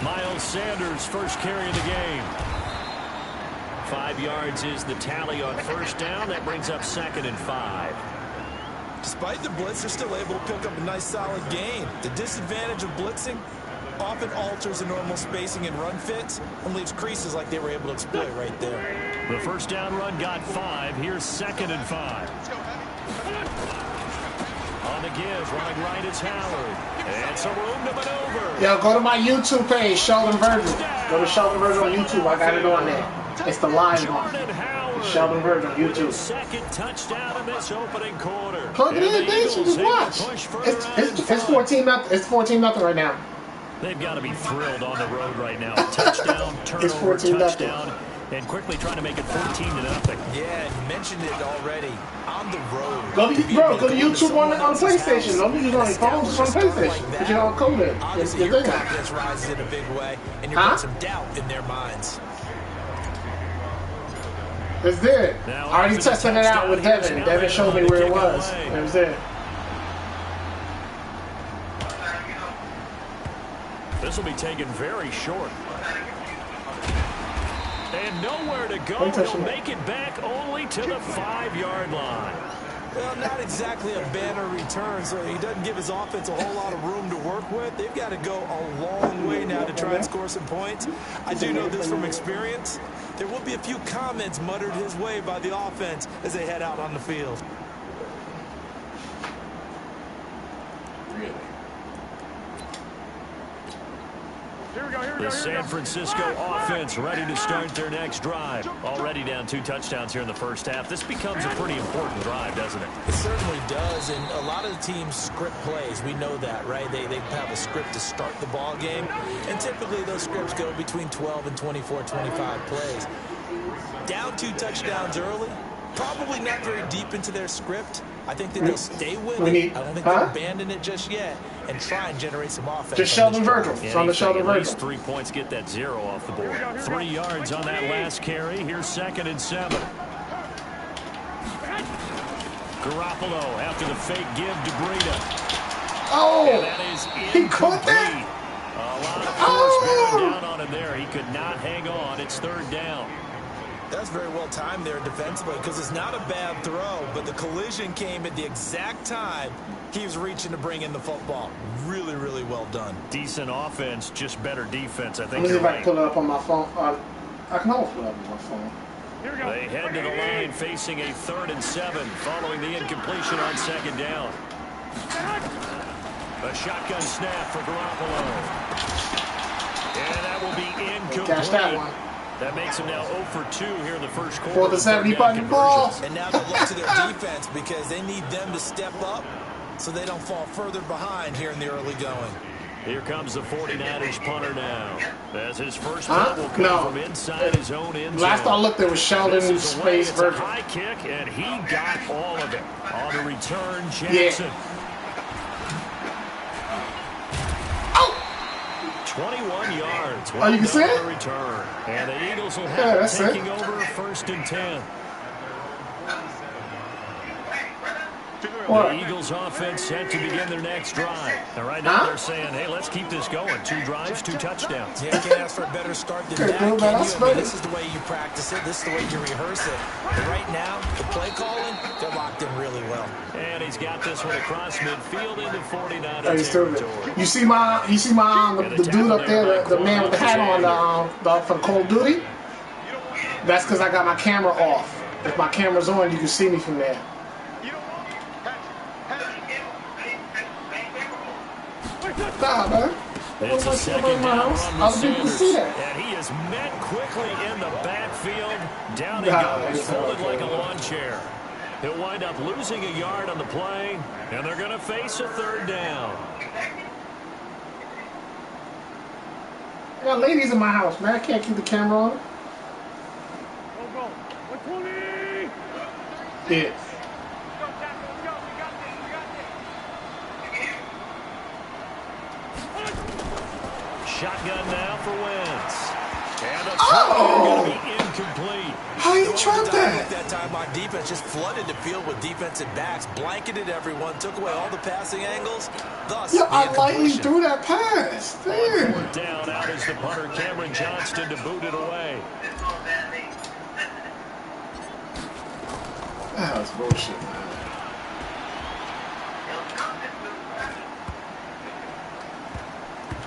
Miles Sanders' first carry of the game. 5 yards is the tally on first down. That brings up 2nd and 5. Despite the blitz, they're still able to pick up a nice solid gain. The disadvantage of blitzing often alters the normal spacing and run fits and leaves creases like they were able to exploit right there. The first down run got 5. Here's 2nd and 5. On the give, running right is Howard. And some room to maneuver. Yo, go to my YouTube page, Sheldon Virgil. Go to Sheldon Virgil on YouTube. I got it on there. It's the live one. Sheldon Virgil on YouTube. Second touchdown in this opening quarter. Plug it in, bitch. Just watch. It's 14-0. It's 14-0 right now. They've got to be thrilled on the road right now. Touchdown, turnover, touchdown, and quickly trying to make it 14-0. Yeah, you mentioned it already. On the road. Go to YouTube on the PlayStation. Don't use it on your phone. Just on PlayStation. Put your own code in. Obviously, your confidence rises in a big way, and you're putting some doubt in their minds. It's there. I already tested it out with Devin. Devin showed me where it was. It was there. This will be taken very short. And nowhere to go. He'll make it back only to the 5-yard line. Well, not exactly a banner return, so he doesn't give his offense a whole lot of room to work with. They've got to go a long way now to try and score some points. I do know this from experience. There will be a few comments muttered his way by the offense as they head out on the field. The San Francisco offense ready to start their next drive. Already down 2 touchdowns here in the first half. This becomes a pretty important drive, doesn't it? It certainly does, and a lot of the teams script plays. We know that, right? They have a script to start the ball game, and typically those scripts go between 12 and 24, 25 plays. Down 2 touchdowns early, probably not very deep into their script. I think that they'll stay with it. I don't think they'll abandon it just yet and try and generate some offense. Just Sheldon Virgil. It's on the Sheldon Virgil. At least 3 points, get that 0 off the board. 3 yards on that last carry. Here's 2nd and 7. Garoppolo after the fake give to Breida. Oh! And that is he caught that? A lot of force bearing down on him there. He could not hang on. It's 3rd down. That's very well timed there defensively because it's not a bad throw, but the collision came at the exact time he was reaching to bring in the football. Really, really well done. Decent offense, just better defense. I think. Let me see if I can pull it up on my phone. I can almost pull it up on my phone. They head to the line facing a 3rd and 7 following the incompletion on 2nd down. A shotgun snap for Garoppolo. And that will be incomplete. Catch that one. That makes him now 0 for 2 here in the first quarter. For the 70-button ball. And now they'll look to their defense because they need them to step up so they don't fall further behind here in the early going. Here comes the 49ers punter now. As his first punt will come from inside his own end zone. Last I looked, it was Sheldon Space Virgil. High kick, and he got all of it. On the return, Jackson. Yeah. 21 yards. Oh, you can see it? Return. And the Eagles will have it taking over 1st and 10. What? The Eagles offense set to begin their next drive. And right now they're saying, hey, let's keep this going. 2 drives, 2 touchdowns. Yeah, you can't ask for a better start than that, can you? I mean, this is the way you practice it. This is the way you rehearse it. But right now, the play calling, they're locked in really well. And he's got this one across midfield into 49 territory. You see my the dude up there, the man with the hat on for Call of Duty? That's because I got my camera off. If my camera's on, you can see me from there. Nah, man. It's a 2nd down on Sanders. And he is met quickly in the backfield. Down he goes, folded like a lawn chair. He'll wind up losing a yard on the play, and they're going to face a 3rd down. I got ladies in my house, man. I can't keep the camera on. Yeah. Shotgun now for Wentz. And a going to be incomplete. How you trap that? That time on defense just flooded the field with defensive backs, blanketed everyone, took away all the passing angles. Thus, Yeah, I lightly threw that pass. Damn. Fourth down, out is the punter, Cameron Johnston, to boot it away. That was bullshit, man.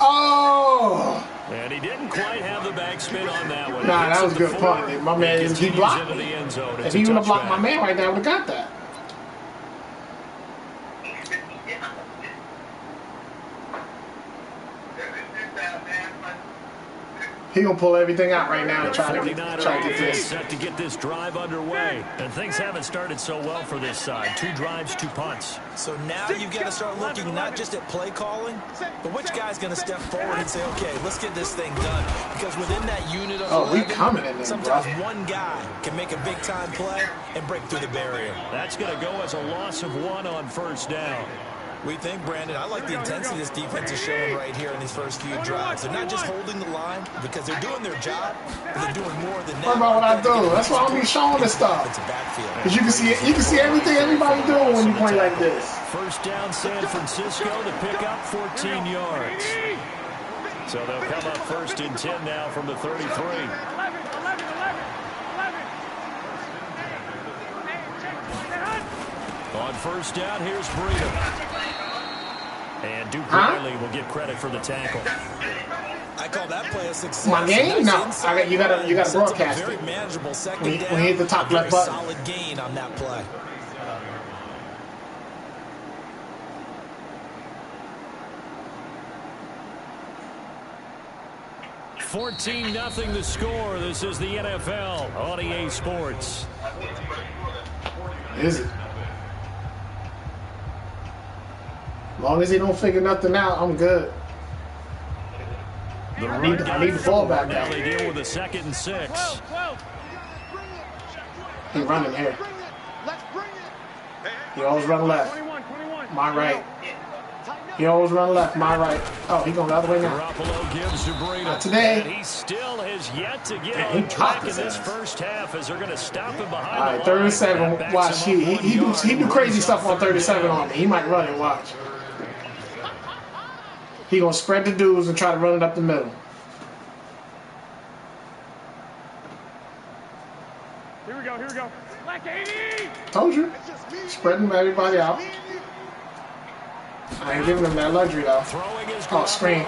Oh! And he didn't quite have the backspin on that one. Nah, that was a good punt. My man, he blocked me. If he would have blocked my man right there, I would have got that. He gonna pull everything out right now and try to get this. Set to get this drive underway, and things haven't started so well for this side. 2 drives, 2 punts. So now you've got to start looking not just at play calling, but which guy's going to step forward and say, okay, let's get this thing done. Because within that unit of 11, sometimes one guy can make a big-time play and break through the barrier. That's going to go as a loss of 1 on first down. We think, Brandon, I like the intensity this defense is showing right here in these first few drives. They're not just holding the line because they're doing their job, but they're doing more than that. What about what I do? That's why I'm be showing this stuff. Because you can see everything everybody doing when you play like this. First down, San Francisco to pick up 14 yards. So they'll come up first and 10 now from the 33. On first down, here's Breida. And Duke Riley will get credit for the tackle. I call that play a success. My game? No. You gotta broadcast it. Very manageable second When down. you hit the top left button. Solid gain on that play. $14-0 the score. This is the NFL on EA Sports. Is it? As long as he don't figure nothing out, I'm good. I need the ball back now. They deal with a 2nd and 6. He running here. He always run left. My right. He always run left. My right. Oh, he going the other way now. Garoppolo gives to Breida. Not today. And he still has yet to get Man, on track in this first half as they're going to stop him behind. All right, 37. Watch. He do crazy stuff on 37 on me. He might run it. Watch. He gonna spread the dudes and try to run it up the middle. Here we go. Black 80! Told you. Spreading everybody out. I ain't giving him that luxury though. Oh, screen.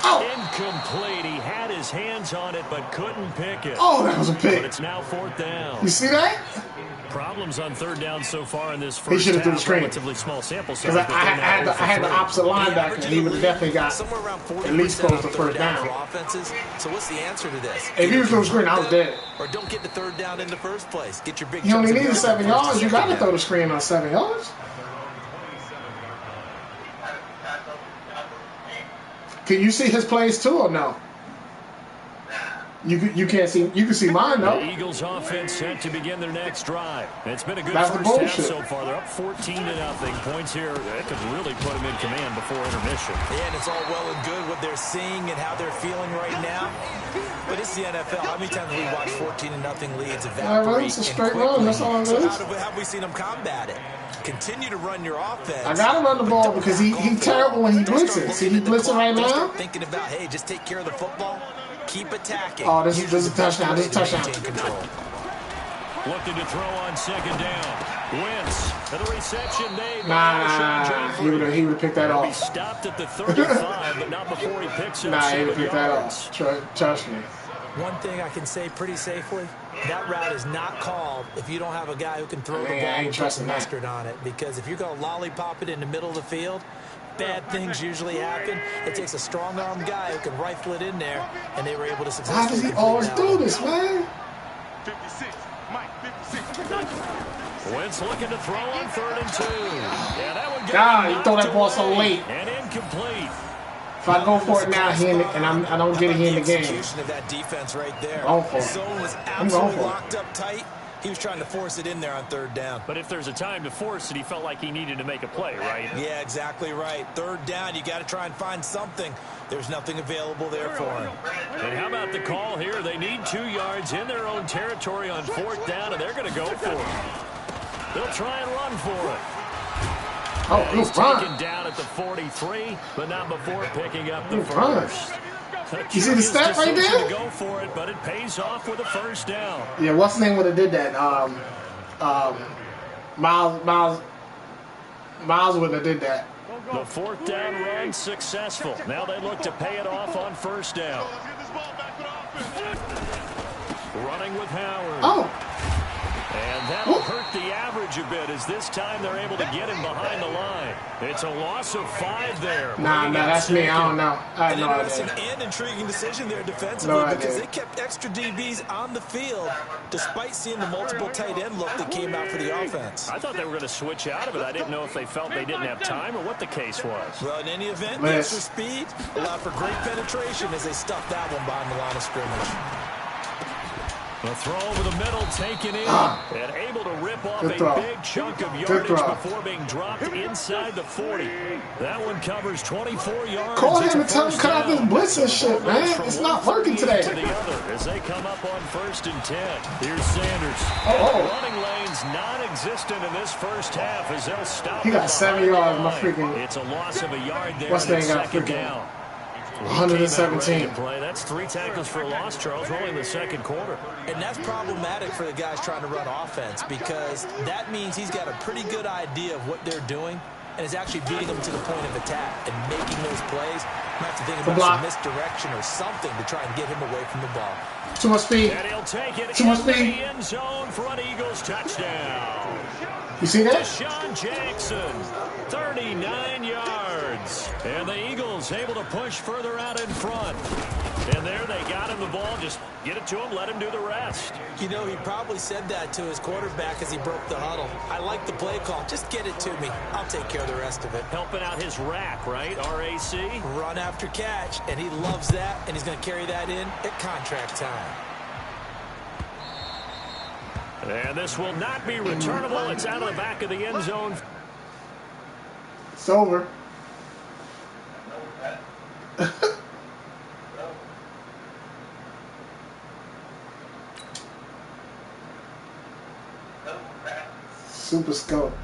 Oh! Incomplete. He had his hands on it but couldn't pick it. Oh, that was a pick. But it's now 4th down. You see that? Problems on 3rd down so far in this He first should have threw the half. screen. Relatively small sample size. Because I had the opposite linebacker, and he would have definitely got at least close to 1st down. So what's the answer to this? If he was throwing the screen, I was dead. Or don't get the 3rd down in the first place. Get your big. You only needed 7 yards. You got to throw the screen on 7 yards. Can you see his plays too, or no? You can't see. You can see mine though. The Eagles offense set to begin their next drive. It's been a good That's first half so far. They're up 14-0. Points here that could really put them in command before intermission. Yeah, and it's all well and good what they're seeing and how they're feeling right now. But it's the NFL. How many times have we watched 14-0 leads evaporate? It's a straight run. That's all it is. So how have we seen them combat it? Continue to run your offense. I gotta run the ball because he terrible when he blitzes. See, he blitzing right now. Thinking about, hey, just take care of the football. Keep attacking. Oh, this is a touchdown. This is a touchdown. Looking to throw on 2nd down. Wentz and the reception made. Nah, he would have picked that off. He stopped at the 35, but not before he picks it. Nah, he would have picked that off. Trust me. One thing I can say pretty safely, that route is not called if you don't have a guy who can throw the ball and put some mustard on it. Because if you're going to lollipop it in the middle of the field, bad things usually happen. It takes a strong-arm guy who can rifle it in there, and they were able to successfully. Why does he always do this, man? 56, Mike, 56. Wentz looking to throw on 3rd and 2. Yeah, that would God, he throw that ball so late. And incomplete. If I go for it now, I don't get it here in the game. Execution of that defense right there. I'm going for it. Zone was I'm going absolutely for it. locked up tight. He was trying to force it in there on 3rd down. But if there's a time to force it, he felt like he needed to make a play, right? Yeah, exactly right. 3rd down, you got to try and find something. There's nothing available there for him. And how about the call here? They need 2 yards in their own territory on 4th down, and they're going to go for it. They'll try and run for it. Oh, he's taken down at the 43, but not before picking up the first. You see the stat right there? To go for it, but it pays off with a 1st down. Yeah, what's the name would have did that? Miles would have did that. The 4th down run successful. Now they look to pay it off on 1st down. Running with Howard. Oh. And that'll hurt the average a bit as this time they're able to get him behind the line. It's a loss of 5 there. Nah, that's me. I don't know. I had no interesting idea. and intriguing decision there defensively because they kept extra DBs on the field despite seeing the multiple tight end look that came out for the offense. I thought they were going to switch out of it. I didn't know if they felt they didn't have time or what the case was. Well, in any event, the extra speed allowed for great penetration as they stuffed that one behind the line of scrimmage. The throw over the middle, taken in, and able to rip off a big chunk of yardage before being dropped inside the 40. That one covers 24 yards. Call him and tell him cut out this blitz and shit, man. It's not working today. To the other as they come up on 1st and 10. Here's Sanders. Running lanes non-existent in this first half as they'll stop. He got 7 yards, my freaking. It's a loss of a yard there. What's that got freaking down? 117. That's 3 tackles for a loss, Charles, rolling the 2nd quarter. And that's problematic for the guys trying to run offense because that means he's got a pretty good idea of what they're doing and is actually beating them to the point of attack and making those plays. You have to think about some misdirection or something to try and get him away from the ball. Too much speed. And he'll take it Too much speed. The end zone for an Eagles touchdown. You see that? Deshaun Jackson, 39 yards. And the Eagles able to push further out in front. And there they got him the ball. Just get it to him, let him do the rest. You know, he probably said that to his quarterback as he broke the huddle. I like the play call. Just get it to me. I'll take care of the rest of it. Helping out his rack, right? RAC. Run after catch, and he loves that, and he's going to carry that in at contract time. And this will not be returnable. It's out of the back of the end zone. It's over. Super scope.